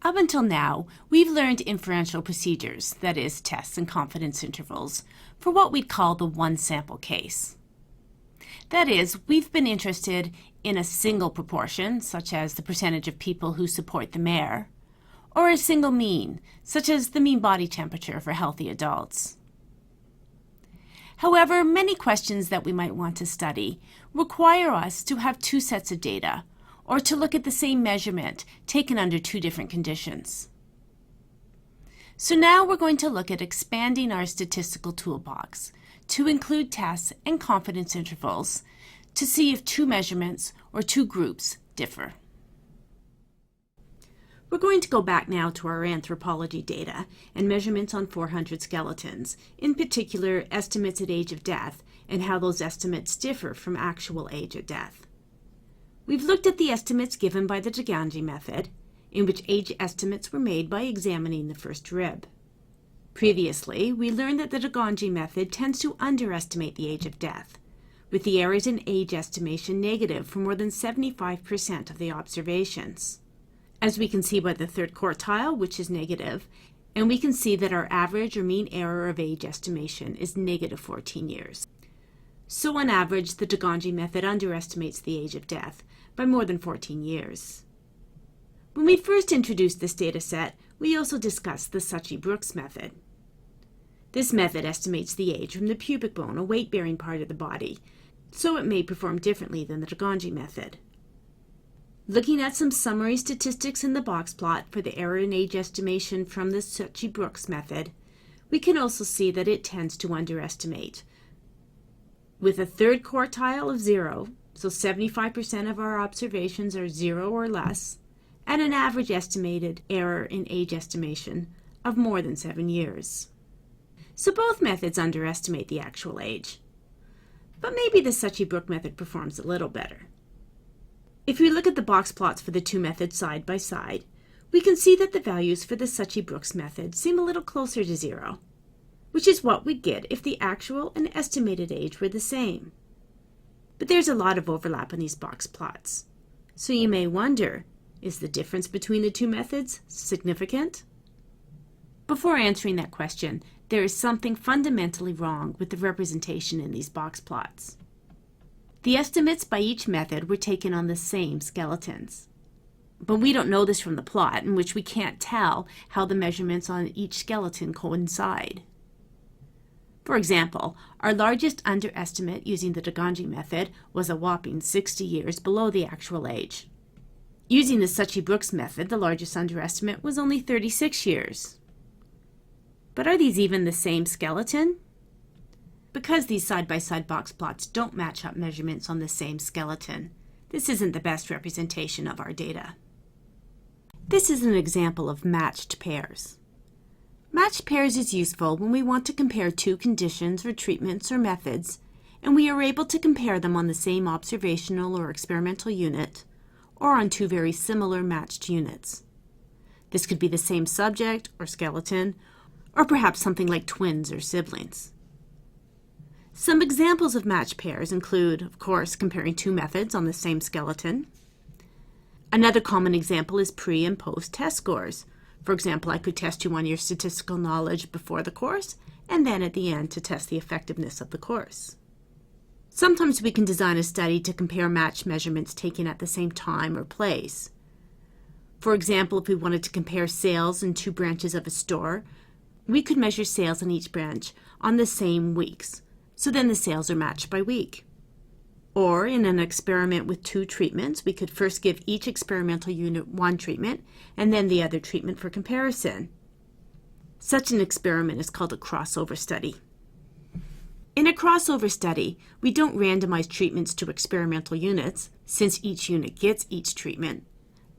Up until now, we've learned inferential procedures, that is, tests and confidence intervals, for what we'd call the one-sample case. That is, we've been interested in a single proportion, such as the percentage of people who support the mayor, or a single mean, such as the mean body temperature for healthy adults. However, many questions that we might want to study require us to have two sets of data, or to look at the same measurement taken under two different conditions. So now we're going to look at expanding our statistical toolbox to include tests and confidence intervals to see if two measurements or two groups differ. We're going to go back now to our anthropology data and measurements on 400 skeletons, in particular estimates at age of death and how those estimates differ from actual age at death. We've looked at the estimates given by the DeGangi method, in which age estimates were made by examining the first rib. Previously, we learned that the DeGangi method tends to underestimate the age of death, with the errors in age estimation negative for more than 75% of the observations. As we can see by the third quartile, which is negative, and we can see that our average or mean error of age estimation is negative 14 years. So on average, the DeGangi method underestimates the age of death by more than 14 years. When we first introduced this data set, we also discussed the Suchy-Brooks method. This method estimates the age from the pubic bone, a weight-bearing part of the body, so it may perform differently than the DeGangi method. Looking at some summary statistics in the box plot for the error in age estimation from the Suchy-Brooks method, we can also see that it tends to underestimate, with a third quartile of 0, so 75% of our observations are 0 or less, and an average estimated error in age estimation of more than 7 years. So both methods underestimate the actual age. But maybe the Suchy-Brooks method performs a little better. If we look at the box plots for the two methods side by side, we can see that the values for the Suchy-Brooks method seem a little closer to 0, which is what we'd get if the actual and estimated age were the same. But there's a lot of overlap in these box plots. So you may wonder, is the difference between the two methods significant? Before answering that question, there is something fundamentally wrong with the representation in these box plots. The estimates by each method were taken on the same skeletons. But we don't know this from the plot, in which we can't tell how the measurements on each skeleton coincide. For example, our largest underestimate using the DeGangi method was a whopping 60 years below the actual age. Using the Suchy-Brooks method, the largest underestimate was only 36 years. But are these even the same skeleton? Because these side-by-side box plots don't match up measurements on the same skeleton, this isn't the best representation of our data. This is an example of matched pairs. Matched pairs is useful when we want to compare two conditions or treatments or methods, and we are able to compare them on the same observational or experimental unit, or on two very similar matched units. This could be the same subject or skeleton, or perhaps something like twins or siblings. Some examples of matched pairs include, of course, comparing two methods on the same skeleton. Another common example is pre- and post-test scores. For example, I could test you on your statistical knowledge before the course, and then at the end to test the effectiveness of the course. Sometimes we can design a study to compare matched measurements taken at the same time or place. For example, if we wanted to compare sales in two branches of a store, we could measure sales in each branch on the same weeks, so then the sales are matched by week. Or in an experiment with two treatments, we could first give each experimental unit one treatment and then the other treatment for comparison. Such an experiment is called a crossover study. In a crossover study, we don't randomize treatments to experimental units, since each unit gets each treatment,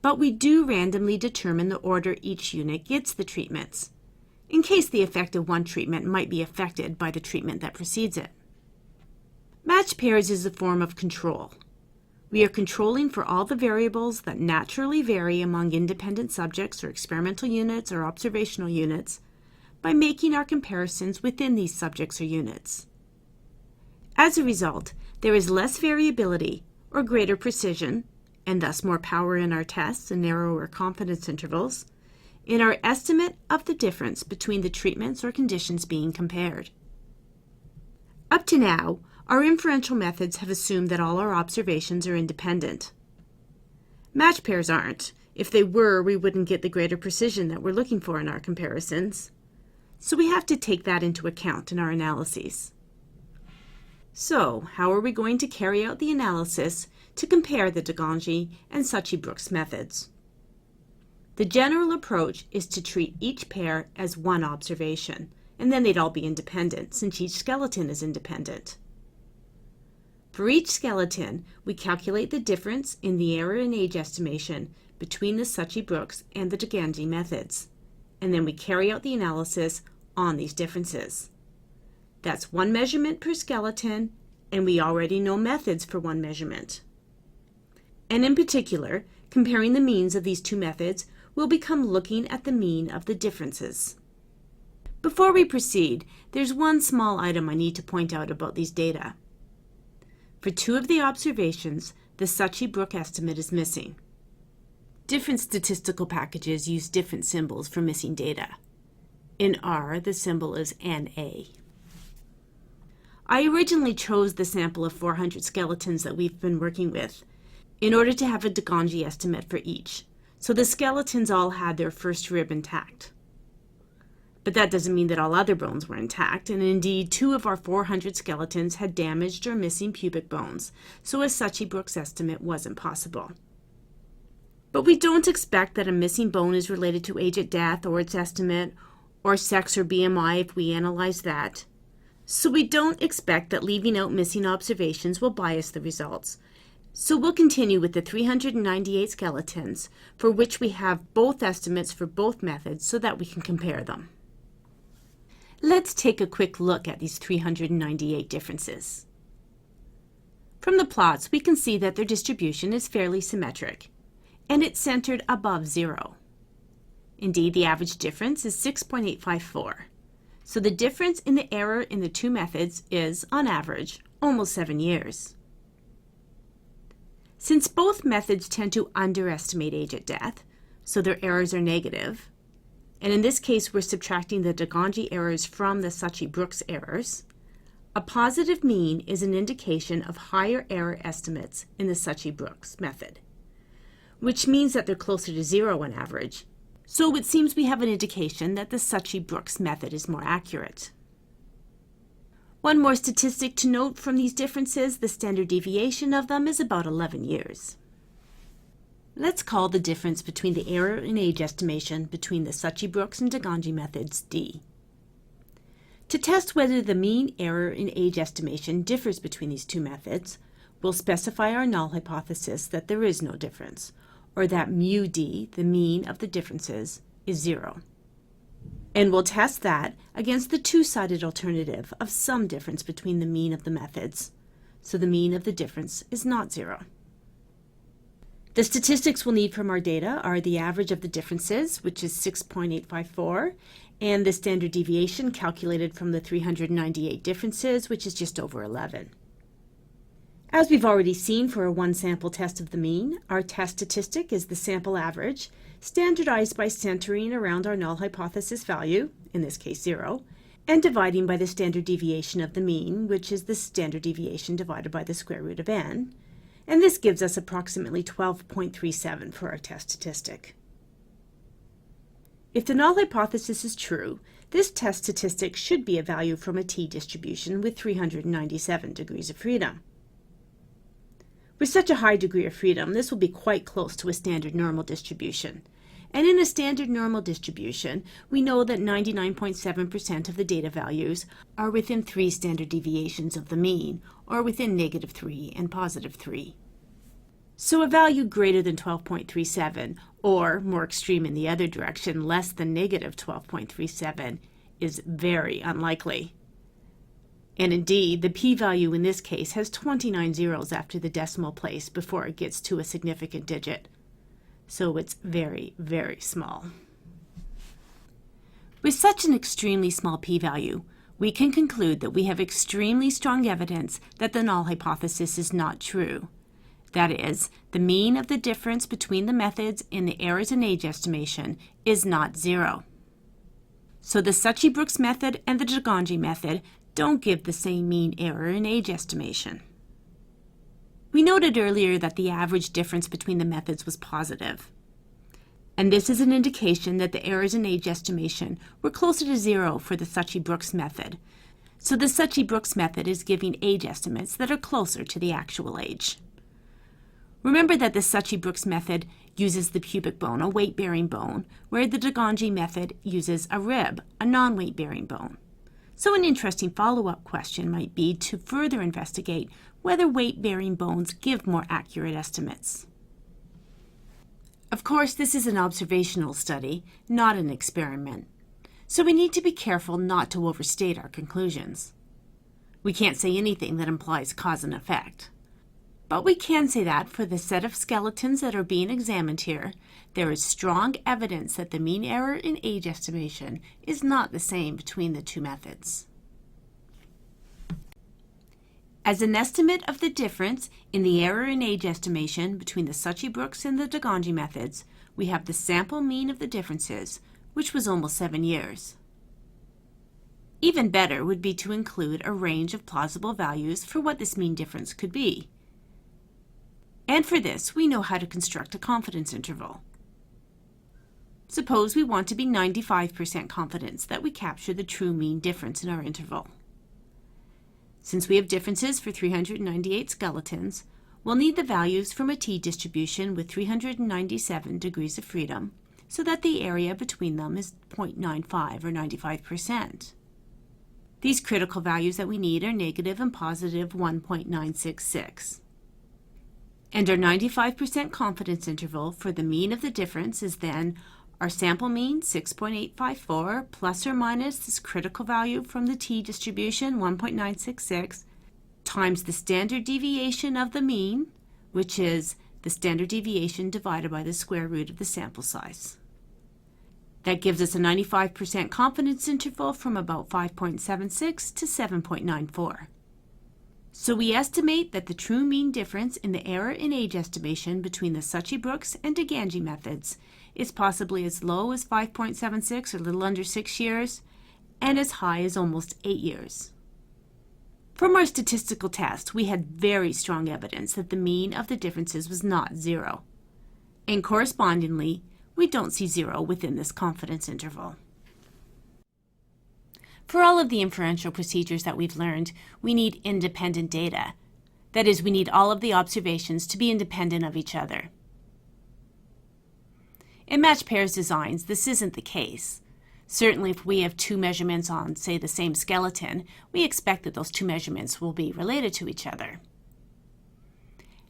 but we do randomly determine the order each unit gets the treatments, in case the effect of one treatment might be affected by the treatment that precedes it. Matched pairs is a form of control. We are controlling for all the variables that naturally vary among independent subjects or experimental units or observational units by making our comparisons within these subjects or units. As a result, there is less variability or greater precision, and thus more power in our tests and narrower confidence intervals, in our estimate of the difference between the treatments or conditions being compared. Up to now, our inferential methods have assumed that all our observations are independent. Match pairs aren't. If they were, we wouldn't get the greater precision that we're looking for in our comparisons. So we have to take that into account in our analyses. So, how are we going to carry out the analysis to compare the de Gangi and Suchy-Brooks methods? The general approach is to treat each pair as one observation, and then they'd all be independent, since each skeleton is independent. For each skeleton, we calculate the difference in the error in age estimation between the Suchy-Brooks and the de Gangi methods, and then we carry out the analysis on these differences. That's one measurement per skeleton, and we already know methods for one measurement. And in particular, comparing the means of these two methods will become looking at the mean of the differences. Before we proceed, there's one small item I need to point out about these data. For two of the observations, the Suchy-Brooks estimate is missing. Different statistical packages use different symbols for missing data. In R, the symbol is NA. I originally chose the sample of 400 skeletons that we've been working with in order to have a de Gangi estimate for each, so the skeletons all had their first rib intact. But that doesn't mean that all other bones were intact, and indeed 2 of our 400 skeletons had damaged or missing pubic bones, so a Suchy-Brooks estimate wasn't possible. But we don't expect that a missing bone is related to age at death or its estimate, or sex or BMI if we analyze that. So we don't expect that leaving out missing observations will bias the results. So we'll continue with the 398 skeletons, for which we have both estimates for both methods so that we can compare them. Let's take a quick look at these 398 differences. From the plots, we can see that their distribution is fairly symmetric, and it's centered above 0. Indeed, the average difference is 6.854. So the difference in the error in the two methods is, on average, almost 7 years. Since both methods tend to underestimate age at death, so their errors are negative, and in this case we're subtracting the de Gangi errors from the Suchy-Brooks errors, a positive mean is an indication of higher error estimates in the Suchy-Brooks method, which means that they're closer to 0 on average. So it seems we have an indication that the Suchy-Brooks method is more accurate. One more statistic to note from these differences, the standard deviation of them is about 11 years. Let's call the difference between the error in age estimation between the Suchy-Brooks and de Gangi methods D. To test whether the mean error in age estimation differs between these two methods, we'll specify our null hypothesis that there is no difference, or that mu d, the mean of the differences, is 0. And we'll test that against the two-sided alternative of some difference between the mean of the methods, so the mean of the difference is not 0. The statistics we'll need from our data are the average of the differences, which is 6.854, and the standard deviation calculated from the 398 differences, which is just over 11. As we've already seen for a one-sample test of the mean, our test statistic is the sample average, standardized by centering around our null hypothesis value, in this case 0, and dividing by the standard deviation of the mean, which is the standard deviation divided by the square root of n, and this gives us approximately 12.37 for our test statistic. If the null hypothesis is true, this test statistic should be a value from a t-distribution with 397 degrees of freedom. With such a high degree of freedom, this will be quite close to a standard normal distribution. And in a standard normal distribution, we know that 99.7% of the data values are within 3 standard deviations of the mean, or within -3 and +3. So a value greater than 12.37, or more extreme in the other direction, less than -12.37, is very unlikely. And indeed, the p-value in this case has 29 zeros after the decimal place before it gets to a significant digit. So it's very, very small. With such an extremely small p-value, we can conclude that we have extremely strong evidence that the null hypothesis is not true. That is, the mean of the difference between the methods in the errors in age estimation is not 0. So the Suchy-Brooks method and the Degongey method don't give the same mean error in age estimation. We noted earlier that the average difference between the methods was positive. And this is an indication that the errors in age estimation were closer to 0 for the Suchy-Brooks method. So the Suchy-Brooks method is giving age estimates that are closer to the actual age. Remember that the Suchy-Brooks method uses the pubic bone, a weight-bearing bone, where the Degongey method uses a rib, a non-weight-bearing bone. So an interesting follow-up question might be to further investigate whether weight-bearing bones give more accurate estimates. Of course, this is an observational study, not an experiment. So we need to be careful not to overstate our conclusions. We can't say anything that implies cause and effect. But we can say that for the set of skeletons that are being examined here, there is strong evidence that the mean error in age estimation is not the same between the two methods. As an estimate of the difference in the error in age estimation between the Suchy-Brooks and the Degongey methods, we have the sample mean of the differences, which was almost 7 years. Even better would be to include a range of plausible values for what this mean difference could be. And for this, we know how to construct a confidence interval. Suppose we want to be 95% confident that we capture the true mean difference in our interval. Since we have differences for 398 skeletons, we'll need the values from a t-distribution with 397 degrees of freedom so that the area between them is 0.95 or 95%. These critical values that we need are negative and positive 1.966. And our 95% confidence interval for the mean of the difference is then our sample mean, 6.854, plus or minus this critical value from the t-distribution, 1.966, times the standard deviation of the mean, which is the standard deviation divided by the square root of the sample size. That gives us a 95% confidence interval from about 5.76 to 7.94. So we estimate that the true mean difference in the error in age estimation between the Suchy-Brooks and Degongey methods is possibly as low as 5.76 or a little under 6 years, and as high as almost 8 years. From our statistical test, we had very strong evidence that the mean of the differences was not 0. And correspondingly, we don't see 0 within this confidence interval. For all of the inferential procedures that we've learned, we need independent data. That is, we need all of the observations to be independent of each other. In matched pairs designs, this isn't the case. Certainly, if we have two measurements on, say, the same skeleton, we expect that those two measurements will be related to each other.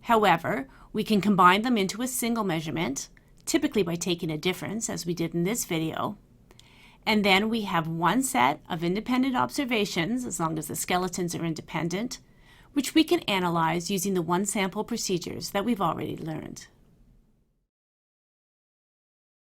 However, we can combine them into a single measurement, typically by taking a difference, as we did in this video. And then we have one set of independent observations, as long as the skeletons are independent, which we can analyze using the one-sample procedures that we've already learned.